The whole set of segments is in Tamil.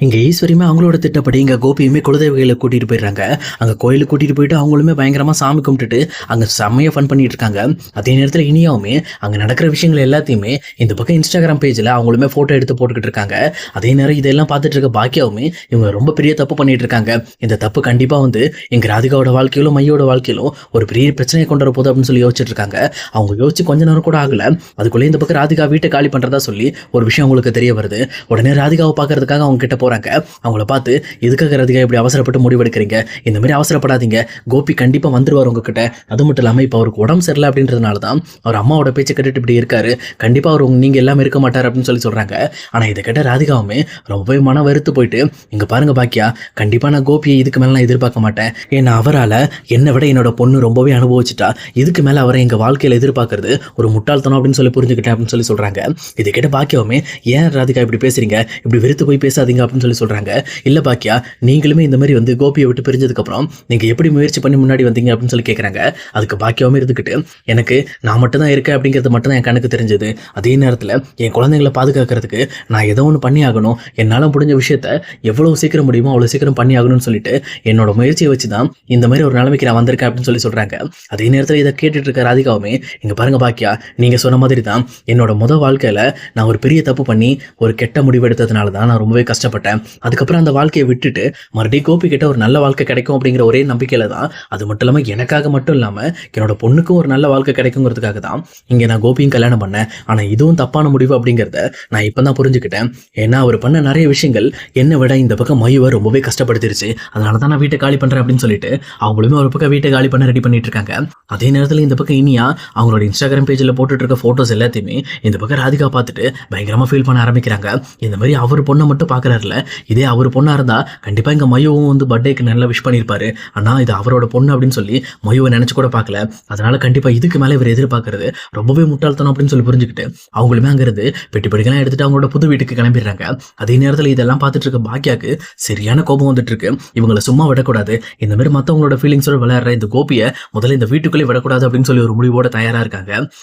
இங்க ஈஸ்வரியுமே அவங்களோட திட்டப்படி இங்க கோபியுமே குலதெய்வங்களை கூட்டிட்டு போயிடுறாங்க. அங்க கோயிலுக்கு கூட்டிட்டு போயிட்டு அவங்களுமே பயங்கரமா சாமி கும்பிட்டுட்டு அங்க செம்மையா ஃபன் பண்ணிட்டு இருக்காங்க. அதே நேரத்துல இனியாவுமே அங்க நடக்கிற விஷயங்கள் எல்லாத்தையுமே இந்த பக்கம் இன்ஸ்டாகிராம் பேஜ்ல அவங்களுமே போட்டோ எடுத்து போட்டுக்கிட்டு இருக்காங்க. அதே நேரம் இதெல்லாம் பார்த்துட்டு இருக்க பாக்கியாவுமே இவங்க ரொம்ப பெரிய தப்பு பண்ணிட்டு இருக்காங்க. இந்த தப்பு கண்டிப்பா வந்து எங்க ராதிகாவோட வாழ்க்கையிலும் மையோட வாழ்க்கையிலும் ஒரு பெரிய பிரச்சனையை கொண்டு வர போகுது அப்படின்னு சொல்லி யோசிச்சுட்டு இருக்காங்க. அவங்க யோசிச்சு கொஞ்ச நேரம் கூட ஆகல. அதுக்குள்ளே இந்த பக்கம் ராதிகா வீட்டை காலி பண்றதா சொல்லி ஒரு விஷயம் அவங்களுக்கு தெரிய வருது. உடனே ராதிகாவை பார்க்கறதுக்காக அவங்க கிட்ட போறாங்க. அவங்கள பார்த்து எதுக்காக ராதிகா இப்படி அவசரப்பட்டு முடிவெடுக்கிறீங்க, இந்த மாதிரி அவசரப்படாதீங்க, கோபி கண்டிப்பா வந்துருவார் உங்ககிட்ட. அது மட்டும் இல்லாம இப்போ அவருக்கு உடம்பு சரியில்லை அப்படின்றதுனால தான் அவர் அம்மாவோட பேச்சை கேட்டுட்டு இப்படி இருக்காரு, கண்டிப்பா அவர் நீங்க எல்லாமே இருக்க மாட்டார் அப்படின்னு சொல்லி சொல்றாங்க. ஆனா இதை கேட்ட ராதிகாவுமே ரொம்பவே மன வெறுத்து போயிட்டு, இங்க பாருங்க பாக்கியா, கண்டிப்பா நான் கோபியை இதுக்கு மேல நான் எதிர்பார்க்க மாட்டேன். ஏன்னா அவரால் என்னை விட என்னோட பொண்ணு ரொம்பவே அனுபவிச்சுட்டா, இதுக்கு மேல அவரை எங்க வாழ்க்கையில எதிர்பார்க்கறது ஒரு முட்டாள்தனம் அப்படின்னு சொல்லி புரிஞ்சுக்கிட்டேன் அப்படின்னு சொல்லி சொல்றாங்க. இதை கேட்ட பாக்கியாவுமே, ஏன் ராதிகா இப்படி பேசுறீங்க, இப்படி வெறுத்து போய் பேசாதீங்க அப்படின்னு சொல்லி சொல்றாங்க. இல்ல பாக்கியா, நீங்களுமே இந்த மாதிரி வந்து கோபியை விட்டு பிரிஞ்சதுக்கு அப்புறம் நீங்க எப்படி முயற்சி பண்ணி முன்னாடி வந்தீங்க அப்படின்னு சொல்லி கேட்கறாங்க. அதுக்கு பாக்கியாவுமே இருந்துக்கிட்டு, எனக்கு நான் மட்டும் தான் இருக்கேன் அப்படிங்கிறது மட்டும் தான் என் கணக்கு தெரிஞ்சது. அதே நேரத்தில் என் குழந்தைங்களை பாதுகாக்கிறதுக்கு நான் ஏதோ ஒன்று பண்ணி ஆகணும், என்னால் முடிஞ்ச விஷயத்த எவ்வளவு சீக்கிரம் முடியுமோ அவ்வளோ சீக்கிரம் பண்ணி ஆகணும்னு சொல்லிட்டு என்னோட முயற்சியை வச்சு தான் இந்த மாதிரி ஒரு நிலைமைக்கு நான் வந்திருக்கேன் அப்படின்னு சொல்லி சொல்றாங்க. அதே நேரத்தில் இதை கேட்டுட்டு இருக்க ராதிகாவுமே, இங்க பாருங்க பாக்கியா, நீங்க சொன்ன மாதிரி தான் என்னோட வாழ்க்கையில நான் ஒரு பெரிய தப்பு பண்ணி ஒரு கெட்ட முடிவு எடுத்ததுனால தான் நான் ரொம்பவே கஷ்டப்பட்டேன். அதுக்கப்புறம் அந்த வாழ்க்கையை விட்டுட்டு மறுபடியும் கோபி கிட்ட ஒரு நல்ல வாழ்க்கை கிடைக்கும் அப்படிங்கிற ஒரே நம்பிக்கையில தான், அது மட்டும் இல்லாமல் எனக்காக மட்டும் இல்லாமல் என்னோட பொண்ணுக்கும் ஒரு நல்ல வாழ்க்கை கிடைக்குங்கிறதுக்காக தான் இங்கே நான் கோபியும் கல்யாணம் பண்ணேன். ஆனால் இதுவும் தப்பான முடிவு அப்படிங்கிறத நான் இப்போ தான் புரிஞ்சுக்கிட்டேன். ஏன்னா அவர் பண்ண நிறைய விஷயங்கள் என்னை விட இந்த பக்கம் மையுவை ரொம்பவே கஷ்டப்படுத்திருச்சு. அதனால தான் நான் வீட்டை காலி பண்ணுறேன் அப்படின்னு சொல்லிட்டு அவங்களுமே ஒரு பக்கம் வீட்டை காலி பண்ண ரெடி பண்ணிட்டு இருக்காங்க. அதே நேரத்தில் இந்த பக்கம் இனியா அவங்களோட இன்ஸ்டாகிராம் பேஜில் போட்டுட்டு இருக்க ஃபோட்டோஸ் எல்லாத்தையுமே இந்த பக்கம் ராதிகா பார்த்துட்டு பயங்கரமாக ஃபீல் பண்ண ஆரம்பிக்கிறாங்க. இந்த மாதிரி அவர் பொண்ணை மட்டும் பார்க்குறாருல, இதே அவர் பொண்ணாக இருந்தால் கண்டிப்பாக இங்கே மையவும் வந்து பர்த்டேக்கு நல்லா விஷ் பண்ணியிருப்பாரு. ஆனால் இது அவரோட பொண்ணு அப்படின்னு சொல்லி மையுவை நினச்சி கூட பார்க்கல. அதனால கண்டிப்பாக இதுக்கு மேலே இவர் எதிர்பார்க்கறது ரொம்பவே முட்டாள்தனம் அப்படின்னு சொல்லி புரிஞ்சுக்கிட்டு அவங்களுமே அங்கிருந்து பெட்டி படிக்கலாம் எடுத்துட்டு அவங்களோட புது வீட்டுக்கு கிளம்பிடுறாங்க. அதே நேரத்தில் இதெல்லாம் பார்த்துட்டு இருக்க பாக்கியாக்கு சரியான கோபம் வந்துட்டு இருக்கு. இவங்களை சும்மா விடக்கூடாது, இந்த மாதிரி மற்றவங்களோட ஃபீலிங்ஸோட விளையாடுற இந்த கோபியை முதல்ல இந்த வீட்டுக்குள்ளே விடக்கூடாது அப்படின்னு சொல்லி ஒரு முடிவோட தயாராக இருக்காங்க.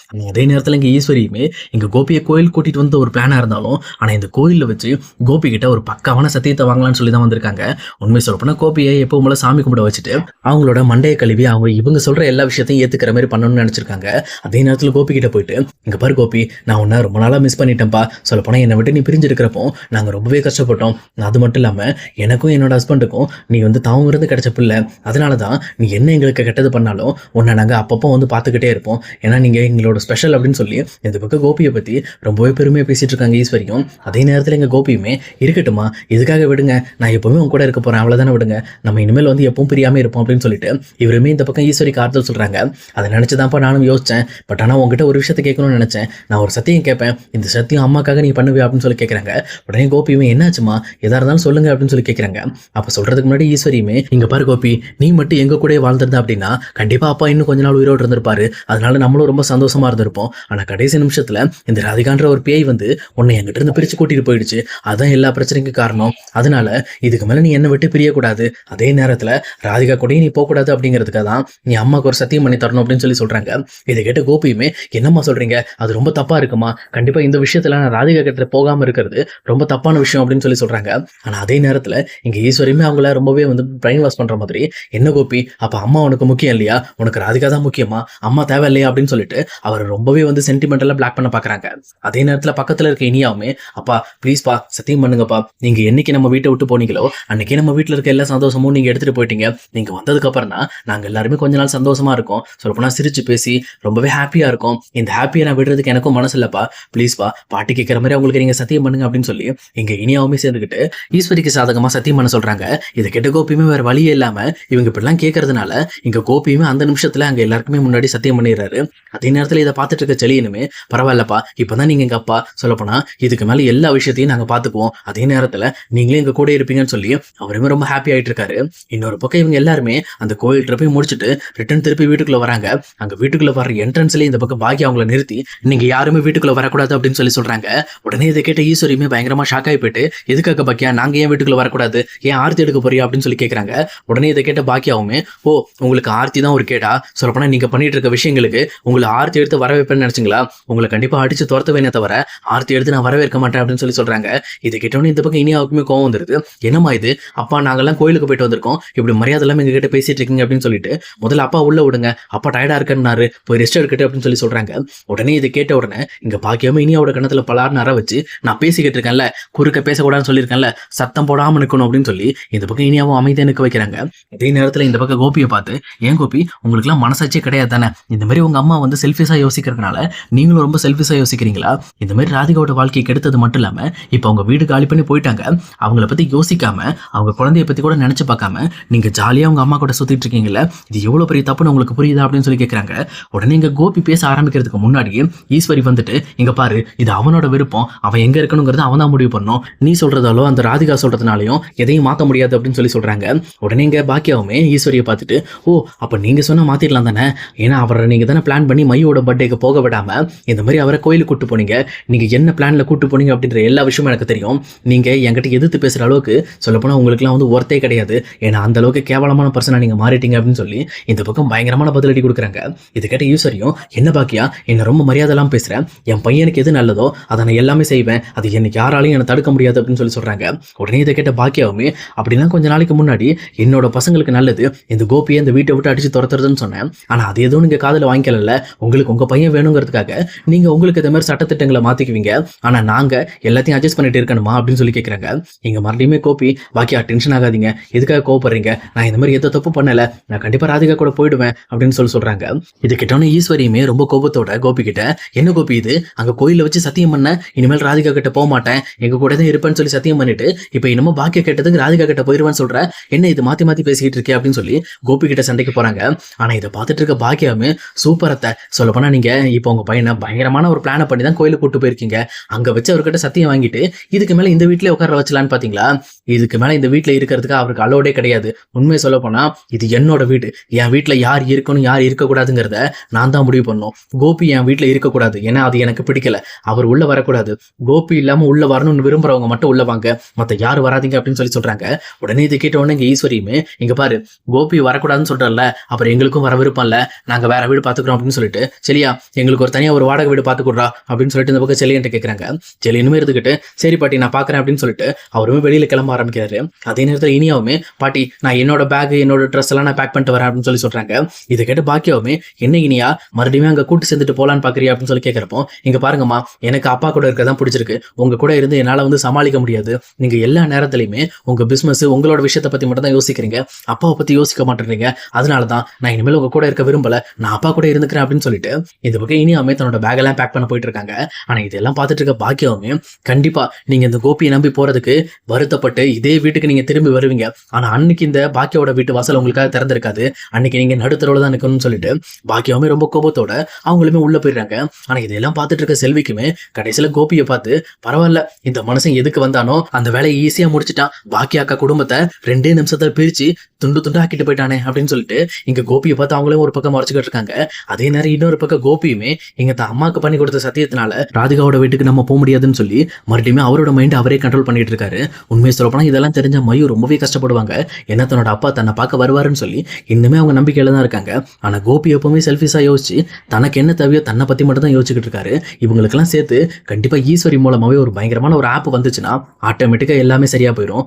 அதே நேரத்தில் இங்கே ஈஸ்வரியுமே இங்கே கோபியை கோயில் கூட்டிட்டு வந்து ஒரு பிளானாக இருந்தாலும், ஆனால் இந்த கோயிலில் வச்சு கோபி கிட்ட ஒரு பக்காவான சத்தியத்தை வாங்கலாம்னு சொல்லி தான் வந்திருக்காங்க. உண்மை சொல்லப்போனா கோபியை எப்பவும் போல சாமி கும்பிட வச்சுட்டு அவங்களோட மண்டையை கழுவி அவங்க இவங்க சொல்ற எல்லா விஷயத்தையும் ஏத்துக்கிற மாதிரி பண்ணணும்னு நினைச்சிருக்காங்க. அதே நேரத்தில் கோபி கிட்ட போயிட்டு, இங்க பாரு கோபி, நான் உன்னை ரொம்ப நாளா மிஸ் பண்ணிட்டேன்ப்பா, சொல்ல போனா என்னை விட்டு நீ பிரிஞ்சிருக்கிறப்போ நாங்க ரொம்பவே கஷ்டப்பட்டோம். அது மட்டும் இல்லாம எனக்கும் என்னோட ஹஸ்பண்டுக்கும் நீ வந்து தாவங்கிறது கிடைச்ச பிள்ளை. அதனாலதான் நீ என்ன எங்களுக்கு கெட்டது பண்ணாலும் உன்னை நாங்க அப்பப்போ வந்து பார்த்துக்கிட்டே இருப்போம். ஏன்னா நீங்க எங்களோட ஸ்பெஷல் அப்படின்னு சொல்லி இந்த பக்கம் கோபியை பத்தி ரொம்பவே பெருமையா பேசிட்டு இருக்காங்க ஈஸ்வரியும். அதே நேரத்தில் எங்க கோபியுமே, இருக்கட்டுமா, இதுக்காக விடுங்க, நான் எப்பவுமே உங்க கூட இருக்க போறேன், அவ்வளவுதானே, விடுங்க, நம்ம இனிமேல் வந்து எப்பவும் பிரியாம இருப்போம் அப்படின்னு சொல்லிட்டு இவருமே இந்த பக்கம் ஈஸ்வரிக்கு ஆறுதல் சொல்றாங்க. அதை நினைச்சுதான்ப்பா நானும் யோசிச்சேன். பட் ஆனால் உங்ககிட்ட ஒரு விஷயத்தை கேட்கணும்னு நினைச்சேன். நான் ஒரு சத்தியம் கேட்பேன், இந்த சத்தியம் அம்மாக்காக நீ பண்ணுவே அப்படின்னு சொல்லி கேட்கறாங்க. உடனே கோபியுமே, என்னாச்சுமா, எதா இருந்தாலும் சொல்லுங்க அப்படின்னு சொல்லி கேட்கறாங்க. அப்ப சொல்றதுக்கு முன்னாடி ஈஸ்வரியுமே, இங்க பாரு கோபி, நீ மட்டும் எங்க கூட வாழ்ந்திருந்தா அப்படின்னா கண்டிப்பா அப்பா இன்னும் கொஞ்ச நாள் உயிரோடு இருந்திருப்பாரு. அதனால நம்மளும் ரொம்ப சந்தோஷமா இருந்திருப்போம். ஆனா கடைசி நிமிஷத்துல இந்த ராதிகான்ற ஒரு பேய் வந்து உன்னை என்கிட்ட இருந்து பிரிச்சு கூட்டிட்டு போயிடுச்சு. அதான் எல்லா பிரச்சனைக்கும் காரணம். அதனால இதுக்கு மேல நீ என்னை விட்டு பிரியக்கூடாது. அதே நேரத்துல ராதிகா கூட நீ போகக்கூடாது அப்படிங்கிறதுக்காக தான் நீ அம்மாவுக்கு ஒரு சத்தியம் பண்ணி தரணும் அப்படின்னு சொல்லி சொல்றாங்க. இதை கேட்ட கோபியுமே, என்னம்மா சொல்றீங்க, அது ரொம்ப தப்பா இருக்குமா, கண்டிப்பா இந்த விஷயத்துல நான் ராதிகா கிட்ட போகாம இருக்கிறது ரொம்ப தப்பான விஷயம் அப்படின்னு சொல்லி சொல்றாங்க. ஆனா அதே நேரத்துல இங்க ஈஸ்வரியுமே அவங்கள ரொம்பவே வந்து பிரெயின் வாஷ் பண்ற மாதிரி, என்ன கோபி, அப்ப அம்மா உனக்கு முக்கியம் இல்லையா, உனக்கு ராதிகா தான் முக்கியமா, அம்மா தேவை இல்லையா அப்படின்னு சொல்லிட்டு அவர் ரொம்பவே வந்து சென்டிமெண்டலா பிளாக் பண்ண பாக்குறாங்க. அதே நேரத்துல பக்கத்துல இருக்க இனியாவுமே, அப்பா ப்ளீஸ்பா சத்தியம் பண்ணுங்கப்பா, நீங்க என்னைக்கு நம்ம வீட்டை விட்டு போனீங்களோ அன்னைக்கே நம்ம வீட்டுல இருக்க எல்லா சந்தோஷமும் நீங்க எடுத்துட்டு போயிட்டீங்க. நீங்க வந்ததுக்கு அப்புறம் தான் நாங்க எல்லாருமே கொஞ்ச நாள் சந்தோஷமா இருக்கோம். சொல்லப்போனா சிரிச்சு பேசி ரொம்பவே ஹாப்பியா இருக்கும். இந்த ஹாப்பியை நான் விடுறதுக்கு எனக்கும் மனசு இல்லப்பா, ப்ளீஸ்பா பாட்டி கேட்கிற மாதிரி அவங்களுக்கு நீங்க சத்தியம் பண்ணுங்க அப்படின்னு சொல்லி இங்க இனியாவுமே சேர்ந்துக்கிட்டு ஈஸ்வரிக்கு சாதகமா சத்தியம் பண்ண சொல்றாங்க. இதை கேட்ட கோபியுமே வேற வழியே இல்லாம இவங்க இப்படிலாம் கேட்கறதுனால இங்க கோபியுமே அந்த நிமிஷத்துல அங்க எல்லாருக்குமே முன்னாடி சத்தியம் பண்ணிடுறாரு. அதே நேரத்துல இதை பார்த்துட்டு இருக்க செலியனுமே, பரவாயில்லப்பா, இப்பதான் நீங்க எங்க அப்பா, சொல்லப்போனா இதுக்கு மேல எல்லா விஷயத்தையும் நாங்க பாத்துக்குவோம், அதே நேரத்துல நீங்களே எங்க கூட இருப்பீங்கன்னு சொல்லி அவருமே ரொம்ப ஹாப்பி ஆயிட்டு இருக்காரு. இன்னொரு பக்கம் இவங்க எல்லாருமே அந்த கோயில் ட்ரிப்பை முடிச்சுட்டு ரிட்டர்ன் திருப்பி வீட்டுக்குள்ள வராங்க. அங்க வீட்டுக்குள்ள வர என்ட்ரன்ஸ்ல இந்த பக்கம் பாக்கி அவங்கள நிறுத்தி, நீங்க யாருமே வீட்டுக்குள்ள வரக்கூடாது அப்படின்னு சொல்லி சொல்றாங்க. உடனே இதை கேட்ட ஈஸ்வரியுமே பயங்கரமா ஷாக் ஆகி போயிட்டு, எதுக்காக பாக்கியா, நாங்க ஏன் வீட்டுக்குள்ள வரக்கூடாது, ஏன் ஆர்த்தி எடுக்க போறியா அப்படின்னு சொல்லி கேட்கறாங்க. உடனே இதை கேட்ட பாக்கியாவுமே, ஓ உங்களுக்கு ஆர்த்தி தான் ஒரு கேடா, சொல்லப்போனா நீங்க பண்ணிட்டு இருக்க விஷயங்களுக்கு உங்களை ஆர்த்தி எடுத்து வரவேற்பேன்னு நினைச்சீங்களா, உங்களை கண்டிப்பா அடிச்சு துரத்துவேனே தவிர ஆர்த்தி எடுத்து நான் வரவேற்க மாட்டேன் அப்படின்னு சொல்லி சொல்றாங்க. இதை கேட்டோன்னு இந்த பக்கம் இனியாவுக்குமே கோவம் வந்துருது. என்னம்மா இது, அப்பா நாங்கெல்லாம் கோயிலுக்கு போயிட்டு வந்திருக்கோம், இப்படி மரியாதை இல்லாம எங்க கிட்ட பேசிட்டு இருக்கீங்க அப்படின்னு சொல்லிட்டு முதல்ல அப்பா உள்ள விடுங்க, அப்பா டயர்டா இருக்குன்னாரு, போய் ரெஸ்ட் எடுக்கட்டு அப்படின்னு சொல்லி சொல்றாங்க. உடனே இதை கேட்ட உடனே இங்க பாக்கியமா இனியாவோட கணத்துல பலார்னு அற வச்சு, நான் பேசிக்கிட்டு இருக்கேன்ல, குறுக்க பேசக்கூடாதுன்னு சொல்லியிருக்கேன்ல, சத்தம் போடாம நிக்கணும் அப்படின்னு சொல்லி இந்த பக்கம் இனியாவும் அமைதியா நிக்க வைக்கிறாங்க. அதே நேரத்துல இந்த பக்கம் கோபியை பார்த்து, ஏன் கோபி உங்களுக்கு எல்லாம் மனசாட்சியே கிடையாது தானே, இந்த மாதிரி உங்க அம்மா வந்து செல்ஃபிஷா யோசிக்கிறதுனால நீங்களும் ரொம்ப செல்ஃபிஷா யோசிக்கிறீங்களா, இந்த மாதிரி ராதிகாவோட வாழ்க்கையை கெடுத்தது மட்டும் இல்லாம இப்ப அவங்க வீடு காலி பண்ணி போயிட்டாங்க, அவங்கள பத்தி யோசிக்காம அவங்க குழந்தைய பத்தி கூட நினைச்சு பார்க்காம நீங்க ஜாலியா உங்க அம்மா கூட சுத்திட்டு இருக்கீங்கல்ல, இது எவ்வளவு பெரிய தப்புன்னு உங்களுக்கு புரியுதா அப்படின்னு சொல்லி கேட்கறாங்க. உடனே இங்க கோபி பேச ஆரம்பிக்கிறதுக்கு முன்னாடியே ஈஸ்வரி வந்துட்டு, இங்க பாரு இது அவனோட விருப்பம், அவன் எங்க இருக்கணுங்கிறத அவன் தான் முடிவு பண்ணும், நீ சொல்றதாலோ அந்த ராதிகா சொல்றதுனாலையும் எதையும் மாத்த முடியாது அப்படின்னு சொல்லி சொல்றாங்க. உடனே இங்க பாக்கியாவுமே ஈஸ்வரியை பார்த்துட்டு, ஓ அப்ப நீங்க சொன்னா மாத்திரலாம் தானே, ஏன்னா அவரை நீங்க தானே பிளான் பண்ணி மையோட பர்த்டேக்கு போக விடாம இந்த மாதிரி அவரை கோயிலுக்கு கூட்டு போனீங்க, நீங்க என்ன பிளான்ல கூட்டு போனீங்க அப்படின்ற எல்லா விஷயமும் எனக்கு தெரியும், நீங்க என்கிட்ட எதிர்த்து பேசுற அளவுக்கு சொல்லப்போனா உங்களுக்குலாம் வந்து ஒர்த்தே கிடையாது, ஏன்னா அந்த அளவுக்கு கேவலமான பர்சனா நீங்க மாறிட்டீங்க அப்படின்னு சொல்லி இந்த பக்கம் பயங்கரமான பதிலடி கொடுக்குறாங்க. இது கேட்ட ஈஸ்வரியும், என்ன பாக்கியா என்ன ரொம்ப மரியாதை எல்லாம் பேசுறேன், என் பையனுக்கு எது நல்லதோ அதை நான் எல்லாமே செய்வேன், அது எனக்கு யாராலையும் என்ன தடுக்க முடியாது அப்படின்னு சொல்லி சொல்றாங்க. உடனே இதை கேட்ட பாக்கியாவுமே, அப்படின்னா கொஞ்ச நாளைக்கு முன்னாடி என்னோட பசங்களுக்கு நல்லது இந்த கோபியை இந்த வீட்டை விட்டு அடிச்சு துரத்துறதுன்னு சொன்னேன், ஆனா அது எதுவும் நீங்க காதுல வாங்கிக்கல, உங்களுக்கு உங்க பையன் வேணுங்கிறதுக்காக நீங்க உங்களுக்கு இந்த மாதிரி சட்டத்திட்டங்களை மாத்திக்குவீங்க, ஆனா நாங்க எல்லாத்தையும் அட்ஜஸ்ட் பண்ணிட்டு இருக்கணுமா அப்படின்னு சொல்லி கேட்கறாங்க. இங்க மறுபடியுமே கோபி, பாக்கியா டென்ஷன் ஆகாதீங்க, எதுக்காக கோவப்படுறீங்க, நான் இந்த மாதிரி எந்த தப்பு பண்ணல, நான் கண்டிப்பா ராதிகா கூட போயிடுவேன் அப்படின்னு சொல்லி சொல்றாங்க. இது கிட்டோன்னு ஈஸ்வரியுமே ரொம்ப கோபத்தோட கோபி கிட்ட, என்ன கோபி இது, அங்க கோயில வச்சு சத்தியம் பண்ண இனிமேல் ராதிகா கிட்ட போக மாட்டேன், எங்க கூட தான் இருப்பேன்னு சொல்லி சத்தியம் பண்ணிட்டு இப்ப என்னமோ பாக்கியா கேட்டதுக்கு ராதிகா கிட்ட போயிருவேன்னு சொல்ற, என்ன இது மாத்தி மாத்தி பேசிக்கிட்டு இருக்கே அப்படின்னு சொல்லி கோபி கிட்ட சண்டைக்கு போறாங்க. ஆனா இதை பார்த்துட்டு இருக்க பாக்கியாவுமே, சூப்பர் அத்தை, சொல்ல போனா நீங்க இப்போ உங்க பையனை பயங்கரமான ஒரு பிளானை பண்ணி தான் கோயிலுக்கு கூட்டு போயிருக்கீங்க, அங்க வச்சு அவர்கிட்ட சத்தியம் வாங்கிட்டு இதுக்கு மேல இந்த வீட்லயே உட்கார வச்சலான்னு பாத்தீங்களா, இதுக்கு மேல இந்த வீட்டுல இருக்கிறதுக்கு அவருக்கு அலோடே கிடையாது, உண்மையை சொல்ல போனா இது என்னோட வீடு, என் வீட்டுல யார் இருக்கணும் யார் இருக்கக்கூடாதுங்கிறத நான் தான் முடிவு பண்ணோம், கோபி என் வீட்டுல இருக்கக்கூடாது, ஏன்னா அது எனக்கு பிடிக்கல, அவர் உள்ள வரக்கூடாது, கோபி இல்லாம உள்ள வரணும்னு விரும்புறவங்க மட்டும் உள்ள வாங்க, மத்த யாரும் வராதிங்க அப்படின்னு சொல்லி சொல்றாங்க. உடனே இது கேட்ட உடனே இங்க ஈஸ்வரியுமே, இங்க பாரு கோபி வரக்கூடாதுன்னு சொல்றல, அப்புறம் எங்களுக்கும் வர விருப்பம் இல்ல, நாங்க வேற வீடு பாத்துக்கிறோம் அப்படின்னு சொல்லிட்டு, சரியா எங்களுக்கு ஒரு தனியா ஒரு வாடகை வீடு பாத்து கொடுறா அப்படின்னு சொல்லிட்டு இந்த பக்கம் செலியன்ட்டு கேட்கறாங்க. செலியனுமே இருந்துகிட்டு, சரி பாட்டி நான் பாக்குறேன் அப்படின்னு சொல்லிட்டு அவருமே வெளியில கிளம்ப ஆரம்பிக்கிறாரு. அதே நேரத்தில் இனியாவுமே, பாட்டி நான் என்னோட பேக் என்னோட ட்ரெஸ் எல்லாம் நான் பேக் பண்ணிட்டு வரேன் அப்படின்னு சொல்லி சொல்றாங்க. இதை கேட்டு பாக்கியாவுமே, என்ன இனியா மறுபடியும் அங்க கூட்டு சேர்ந்துட்டு போலான்னு பாக்குறியா அப்படின்னு சொல்லி கேட்கிறப்போ, இங்க பாருங்கம்மா எனக்கு அப்பா கூட இருக்கதான் பிடிச்சிருக்கு, உங்க கூட இருந்து என்னால வந்து சமாளிக்க முடியாது, நீங்க எல்லா நேரத்திலையுமே உங்க பிசினஸ் உங்களோட விஷயத்தை பத்தி மட்டும் தான் யோசிக்கிறீங்க, அப்பாவை பத்தி யோசிக்க மாட்டேறீங்க, அதனாலதான் நான் இனிமேல் உங்க கூட இருக்க விரும்பல, நான் அப்பா கூட இருந்துக்கிறேன் அப்படின்னு சொல்லிட்டு இந்த பக்கம் இனியாவுமே தன்னோட பேக் எல்லாம் பேக் பண்ண போயிட்டு இருக்காங்க. ஆனா இதெல்லாம் பார்த்துட்டு இருக்க பாக்கியாவுமே, கண்டிப்பா நீங்க இந்த கோபியை நம்பி போறதுக்கு வருத்தப்பட்டு இதே வீட்டுக்கு நீங்க திரும்பி வருவீங்க, ஆனா அன்னைக்கு இந்த பாக்கியாவோட வீட்டு வாசல் உங்களுக்காக திறந்திருக்காது, அன்னைக்கு நீங்க நடுத்தரோட தான் நிக்கணும்னு சொல்லிட்டு பாக்கியாவுமே ரொம்ப கோபத்தோட அவங்களுமே உள்ள போயிடுறாங்க. ஆனா இதெல்லாம் பார்த்துட்டு இருக்க செல்விக்குமே கடைசியில கோபியை பார்த்து, பரவாயில்ல இந்த மனுஷன் எதுக்கு வந்தானோ அந்த வேலையை ஈஸியா முடிச்சுட்டான், பாக்கியா அக்கா குடும்பத்தை 2 நிமிஷத்துல பிரிச்சு துண்டு துண்டு ஆக்கிட்டு போயிட்டானே அப்படின்னு சொல்லிட்டு இங்க கோபியை பார்த்து அவங்களே ஒரு பக்கம் மறைச்சுக்கிட்டு இருக்காங்க. அதே நேரம் இன்னொரு பக்கம் கோபியுமே இங்க தான் அம்மாக்கு பண்ணி கொடுத்த சத்தியத்தினால ராதிகாவோட வீட்டுக்கு நம்ம போக முடியாதுன்னு சொல்லி மறுபடியும் அவரோட மைண்ட் அவரே கண்ட்ரோல் பண்ணிட்டு இருக்காரு. உண்மையை சொல்லப்போனா இதெல்லாம் தெரிஞ்ச மயூர் ரொம்பவே கஷ்டப்படுவாங்க, ஏன்னா தன்னோட அப்பா தன்னை பார்க்க வருவாருன்னு சொல்லி இன்னுமே அவங்க நம்பிக்கையில தான் இருக்காங்க. ஆனா கோபி எப்பவுமே செல்ஃபிஷா யோசிச்சு தனக்கு என்ன தேவையோ தன்னை பத்தி மட்டும் தான் யோசிச்சுக்கிட்டு இருக்காரு. இவங்களுக்கெல்லாம் சேர்த்து கண்டிப்பா ஈஸ்வரி மூலமாவே ஒரு பயங்கரமான ஒரு ஆப் வந்துச்சுன்னா ஆட்டோமேட்டிக்கா எல்லாமே சரியா போயிடும்.